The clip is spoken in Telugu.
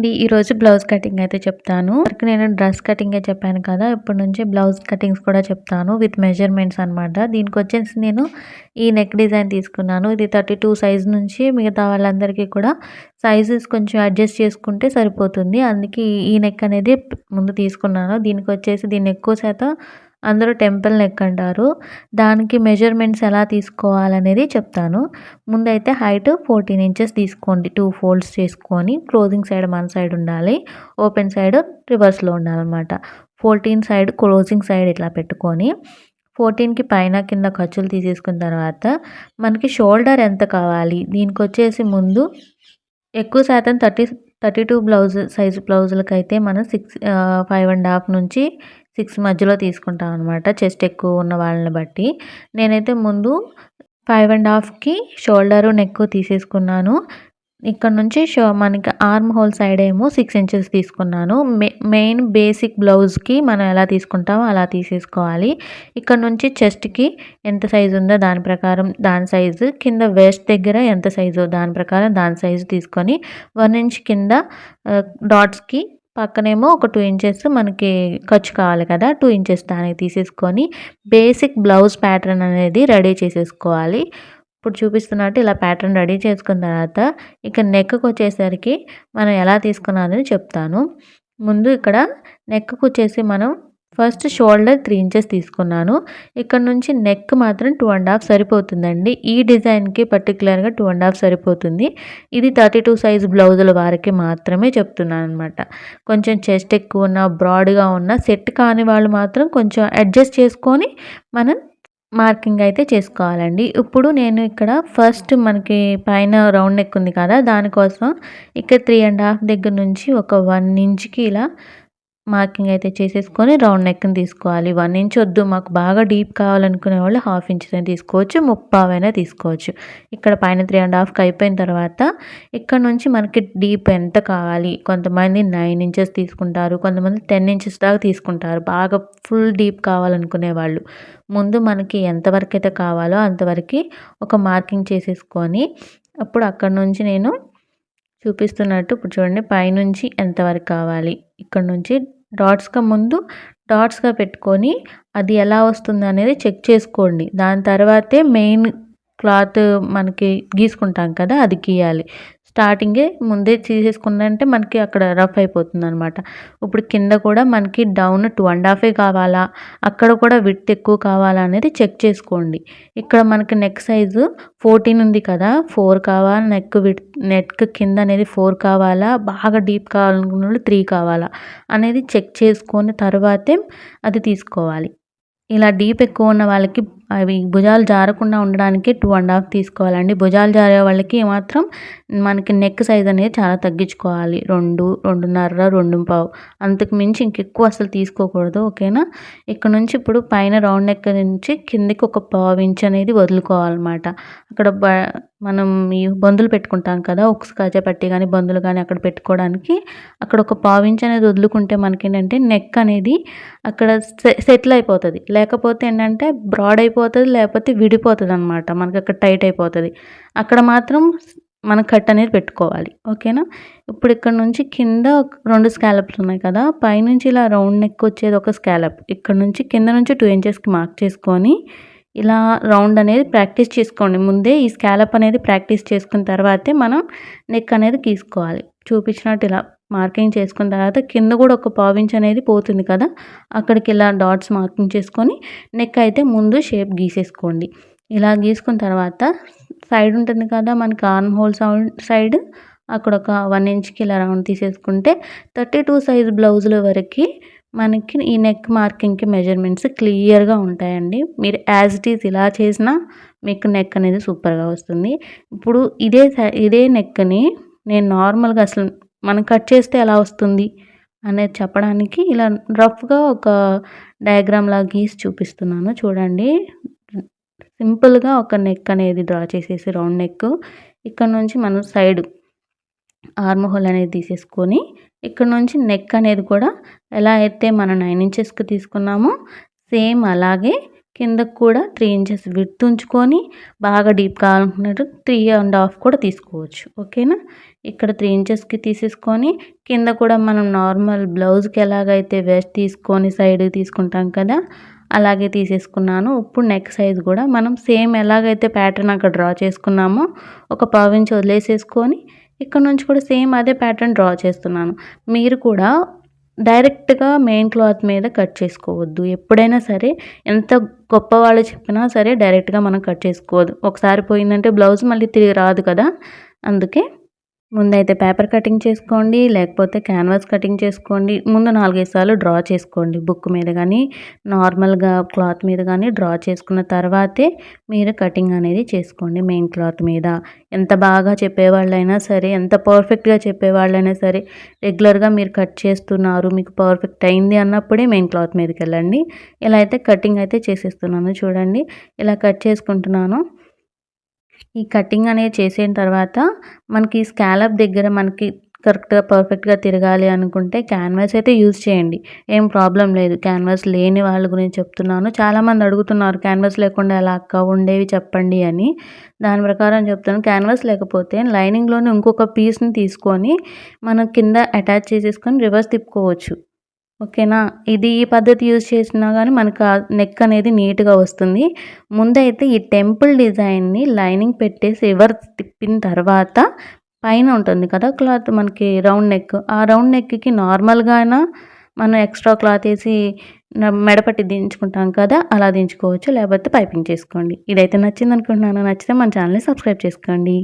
అండి. ఈరోజు బ్లౌజ్ కటింగ్ అయితే చెప్తాను. వరకు నేను డ్రెస్ కటింగే చెప్పాను కదా! ఇప్పటి నుంచి బ్లౌజ్ కటింగ్స్ కూడా చెప్తాను విత్ మెజర్‌మెంట్స్ అనమాట. దీనికొచ్చేసి నేను ఈ నెక్ డిజైన్ తీసుకున్నాను. ఇది 32 సైజ్ నుంచి మిగతా వాళ్ళందరికీ కూడా సైజెస్ కొంచెం అడ్జస్ట్ చేసుకుంటే సరిపోతుంది. అందుకే ఈ నెక్ అనేది ముందు తీసుకున్నాను. దీన్ని ఎక్కువ శాతం అందరూ టెంపుల్ నెక్ అంటారు. దానికి మెజర్‌మెంట్స్ ఎలా తీసుకోవాలనేది చెప్తాను. ముందైతే హైట్ 14 ఇంచెస్ తీసుకోండి. 2 ఫోల్డ్స్ చేసుకొని క్లోజింగ్ సైడ్ మన సైడ్ ఉండాలి. ఓపెన్ సైడ్ రివర్స్‌లో ఉండాలనమాట. 14 సైడ్ క్లోజింగ్ సైడ్ ఇట్లా పెట్టుకొని 14కి పైన కింద ఖర్చులు తీసేసుకున్న తర్వాత మనకి షోల్డర్ ఎంత కావాలి దీనికొచ్చేసి ముందు ఎక్కువ శాతం 32 సైజు బ్లౌజులకైతే మనం 5 ½ నుంచి 6 మధ్యలో తీసుకుంటాం అనమాట. చెస్ట్ ఎక్కువ ఉన్న వాళ్ళని బట్టి. నేనైతే ముందు 5 ½ షోల్డరు నెక్ తీసేసుకున్నాను. ఇక్కడ నుంచి మనకి ఆర్మ్ హోల్ సైడ్ ఏమో 6 ఇంచెస్ తీసుకున్నాను. మెయిన్ బేసిక్ బ్లౌజ్‌కి మనం ఎలా తీసుకుంటామో అలా తీసేసుకోవాలి. ఇక్కడ నుంచి చెస్ట్‌కి ఎంత సైజు ఉందో దాని ప్రకారం దాని సైజు, కింద వేస్ట్ దగ్గర ఎంత సైజో దాని ప్రకారం దాని సైజు తీసుకొని 1 ఇంచ్ కింద డాట్స్‌కి పక్కనేమో ఒక 2 ఇంచెస్ మనకి ఖర్చు కావాలి కదా! 2 ఇంచెస్ దానికి తీసేసుకొని బేసిక్ బ్లౌజ్ ప్యాటర్న్ అనేది రెడీ చేసేసుకోవాలి. ఇప్పుడు చూపిస్తున్నట్టు ఇలా ప్యాటర్న్ రెడీ చేసుకున్న తర్వాత ఇక నెక్‌కొచ్చేసరికి మనం ఎలా తీసుకున్నానని చెప్తాను. ముందు ఇక్కడ నెక్‌కొచ్చేసి మనం ఫస్ట్ షోల్డర్ 3 ఇంచెస్ తీసుకున్నాను. ఇక్కడ నుంచి నెక్ మాత్రం 2 ½ సరిపోతుందండి. ఈ డిజైన్‌కి పర్టిక్యులర్‌గా 2 ½ సరిపోతుంది. ఇది 32 సైజ్ బ్లౌజుల వారికి మాత్రమే చెప్తున్నాననమాట. కొంచెం చెస్ట్ ఎక్కువ ఉన్న, బ్రాడ్‌గా ఉన్న, సెట్ కాని వాళ్ళు మాత్రం కొంచెం అడ్జస్ట్ చేసుకొని మనం మార్కింగ్ అయితే చేసుకోవాలండి. ఇప్పుడు నేను ఇక్కడ ఫస్ట్ మనకి పైన రౌండ్ నెక్ ఉంది కదా! దానికోసం ఇక్కడ 3 ½ దగ్గర నుంచి ఒక 1 ఇంచ్‌కి ఇలా మార్కింగ్ అయితే చేసేసుకొని రౌండ్ నెక్‌ని తీసుకోవాలి. 1 ఇంచ్ వద్దు మాకు బాగా డీప్ కావాలనుకునే వాళ్ళు 1/2 ఇంచ్‌దైనా తీసుకోవచ్చు. ముప్పావైనా తీసుకోవచ్చు. ఇక్కడ పైన 3 ½ అయిపోయిన తర్వాత ఇక్కడ నుంచి మనకి డీప్ ఎంత కావాలి కొంతమంది 9 ఇంచెస్ తీసుకుంటారు. కొంతమంది 10 ఇంచెస్ దాకా తీసుకుంటారు. బాగా ఫుల్ డీప్ కావాలనుకునే వాళ్ళు. ముందు మనకి ఎంతవరకు అయితే కావాలో అంతవరకి ఒక మార్కింగ్ చేసేసుకొని అప్పుడు అక్కడ నుంచి నేను చూపిస్తున్నట్టు ఇప్పుడు చూడండి పైనుంచి ఎంతవరకు కావాలి. ఇక్కడ నుంచి డాట్స్‌గా పెట్టుకొని అది ఎలా వస్తుందనేది చెక్ చేసుకోండి. దాని తర్వాతే మెయిన్ క్లాత్ మనకి గీసుకుంటాం కదా! అది గీయాలి. స్టార్టింగే ముందే తీసేసుకున్నారంటే మనకి అక్కడ రఫ్ అయిపోతుందనమాట. ఇప్పుడు కింద కూడా మనకి డౌన్ 2 ½ కావాలా? అక్కడ కూడా విడ్త్ ఎక్కువ కావాలా అనేది చెక్ చేసుకోండి. ఇక్కడ మనకి నెక్ సైజు 14 ఉంది కదా! 4 కావాలా? నెక్ కింద అనేది 4 కావాలా? బాగా డీప్ కావాలనుకున్నోళ్ళు 3 కావాలా? అనేది చెక్ చేసుకొని తర్వాతే అది తీసుకోవాలి. ఇలా డీప్ ఎక్కువ ఉన్న వాళ్ళకి అవి భుజాలు జారకుండా ఉండడానికి 2 ½ తీసుకోవాలండి. భుజాలు జారే వాళ్ళకి మాత్రం మనకి నెక్ సైజ్ అనేది చాలా తగ్గించుకోవాలి. 2, 2.5, 2.15 అంతకు మించి ఇంకెక్కువ అసలు తీసుకోకూడదు. ఓకేనా? ఇక్కడ నుంచి ఇప్పుడు పైన రౌండ్ నెక్ నుంచి కిందకి ఒక 1/2 ఇంచ్ అనేది వదులుకోవాలన్నమాట. అక్కడ మనం ఈ బందులు పెట్టుకుంటాం కదా! ఉక్స్ కాజా పట్టి కానీ బందులు కానీ అక్కడ పెట్టుకోవడానికి అక్కడ ఒక 1/2 ఇంచ్ అనేది వదులుకుంటే మనకేంటంటే నెక్ అనేది అక్కడ సెటిల్ అయిపోతది. లేకపోతే ఏంటంటే బ్రాడ్ అయిపోతది. లేకపోతే విడిపోతదనమాట. మనకి అక్కడ టైట్ అయిపోతది. అక్కడ మాత్రం మనం కట్ అనేది పెట్టుకోవాలి. ఓకేనా? ఇప్పుడు ఇక్కడ నుంచి కింద 2 స్కాలప్స్ ఉన్నాయి కదా! పైనుంచి ఇలా రౌండ్ నెక్ వచ్చేది ఒక స్కాలప్. ఇక్కడ నుంచి కింద నుంచి 2 ఇంచెస్‌కి మార్క్ చేసుకొని ఇలా రౌండ్ అనేది ప్రాక్టీస్ చేసుకోండి. ముందే ఈ స్కాలప్ అనేది ప్రాక్టీస్ చేసుకున్న తర్వాతే మనం నెక్ అనేది గీసుకోవాలి. చూపించినట్టు ఇలా మార్కింగ్ చేసుకున్న తర్వాత కింద కూడా ఒక 1/2 ఇంచ్ అనేది పోతుంది కదా! అక్కడికి ఇలా డాట్స్ మార్కింగ్ చేసుకొని నెక్ అయితే ముందు షేప్ గీసేసుకోండి. ఇలా గీసుకున్న తర్వాత సైడ్ ఉంటుంది కదా! మనకి ఆర్మ్ హోల్ సైడ్ అక్కడ ఒక 1 ఇంచ్‌కి ఇలా రౌండ్ తీసేసుకుంటే 32 సైజ్ బ్లౌజుల వరకి మనకి ఈ నెక్ మార్కింగ్‌కి మెజర్‌మెంట్స్ క్లియర్‌గా ఉంటాయండి. మీరు యాజ్ ఇట్ ఈజ్ ఇలా చేసినా మీకు నెక్ అనేది సూపర్‌గా వస్తుంది. ఇప్పుడు ఇదే నెక్‌ని నేను నార్మల్‌గా అసలు మనం కట్ చేస్తే ఎలా వస్తుంది అనేది చెప్పడానికి ఇలా రఫ్‌గా ఒక డయాగ్రామ్‌లాగా గీసి చూపిస్తున్నాను చూడండి. సింపుల్‌గా ఒక నెక్ అనేది డ్రా చేసేసి రౌండ్ నెక్. ఇక్కడ నుంచి మనం సైడ్ ఆర్మ్ హోల్ అనేది తీసేసుకొని ఇక్కడ నుంచి నెక్ అనేది కూడా ఎలా అయితే మనం 9 ఇంచెస్‌కి తీసుకున్నామో సేమ్ అలాగే కిందకి కూడా 3 ఇంచెస్ విడ్త్ ఉంచుకొని బాగా డీప్ కావాలనుకున్నట్టు 3½ కూడా తీసుకోవచ్చు. ఓకేనా? ఇక్కడ 3 ఇంచెస్‌కి తీసేసుకొని కింద కూడా మనం నార్మల్ బ్లౌజ్‌కి ఎలాగైతే వెస్ట్ తీసుకొని సైడ్‌కి తీసుకుంటాం కదా! అలాగే తీసేసుకున్నాను. ఇప్పుడు నెక్ సైజ్ కూడా మనం సేమ్ ఎలాగైతే ప్యాటర్న్ అక్కడ డ్రా చేసుకున్నామో ఒక పావించి వదిలేసేసుకొని ఇక్కడ నుంచి కూడా సేమ్ అదే ప్యాటర్న్ డ్రా చేస్తున్నాను. మీరు కూడా డైరెక్ట్‌గా మెయిన్ క్లాత్ మీద కట్ చేసుకోవద్దు. ఎప్పుడైనా సరే ఎంత గొప్పవాళ్ళు చెప్పినా సరే డైరెక్ట్‌గా మనం కట్ చేసుకోవద్దు. ఒకసారి పోయిందంటే బ్లౌజ్ మళ్ళీ తిరిగి రాదు కదా! అందుకే ముందైతే పేపర్ కటింగ్ చేసుకోండి. లేకపోతే క్యాన్వాస్ కటింగ్ చేసుకోండి. ముందు 4, 5 సార్లు డ్రా చేసుకోండి. బుక్ మీద గానీ, నార్మల్‌గా క్లాత్ మీద గానీ డ్రా చేసుకున్న తర్వాతే మీరు కటింగ్ అనేది చేసుకోండి మెయిన్ క్లాత్ మీద. ఎంత బాగా చెప్పేవాళ్ళైనా సరే, ఎంత పర్ఫెక్ట్‌గా చెప్పేవాళ్ళైనా సరే, రెగ్యులర్‌గా మీరు కట్ చేస్తున్నారు, మీకు పర్ఫెక్ట్ అయింది అన్నప్పుడే మెయిన్ క్లాత్ మీదకెళ్ళండి. ఇలా అయితే కటింగ్ అయితే చేసేస్తున్నాను చూడండి. ఇలా కట్ చేసుకుంటున్నాను. ఈ కటింగ్ అనేది చేసిన తర్వాత మనకి స్కాలప్ దగ్గర మనకి కరెక్ట్‌గా పర్ఫెక్ట్‌గా తిరగాలి అనుకుంటే క్యాన్వాస్ అయితే యూజ్ చేయండి. ఏం ప్రాబ్లమ్ లేదు. క్యాన్వాస్ లేని వాళ్ళ గురించి చెప్తున్నాను. చాలామంది అడుగుతున్నారు క్యాన్వాస్ లేకుండా ఎలా అక్క ఉండేవి చెప్పండి అని. దాని ప్రకారం చెప్తాను. క్యాన్వాస్ లేకపోతే లైనింగ్‌లోనే ఇంకొక పీస్‌ని తీసుకొని మనం కింద అటాచ్ చేసేసుకొని రివర్స్ తిప్పుకోవచ్చు. ఓకేనా? ఈ పద్ధతి యూజ్ చేసినా గానీ మనకు ఆ నెక్ అనేది నీట్‌గా వస్తుంది. ముందైతే ఈ టెంపుల్ డిజైన్‌ని లైనింగ్ పెట్టేసి రివర్స్ తిప్పిన తర్వాత పైన ఉంటుంది కదా క్లాత్ మనకి రౌండ్ నెక్. ఆ రౌండ్ నెక్‌కి నార్మల్‌గా అయినా మనం ఎక్స్‌ట్రా క్లాత్ ఏసి మెడపట్టి దించుకుంటాం కదా! అలా దించుకోవచ్చు. లేకపోతే పైపింగ్ చేసుకోండి. ఇదైతే నచ్చిందనుకుంటున్నాను. నచ్చితే మన ఛానల్‌ని సబ్స్క్రైబ్ చేసుకోండి.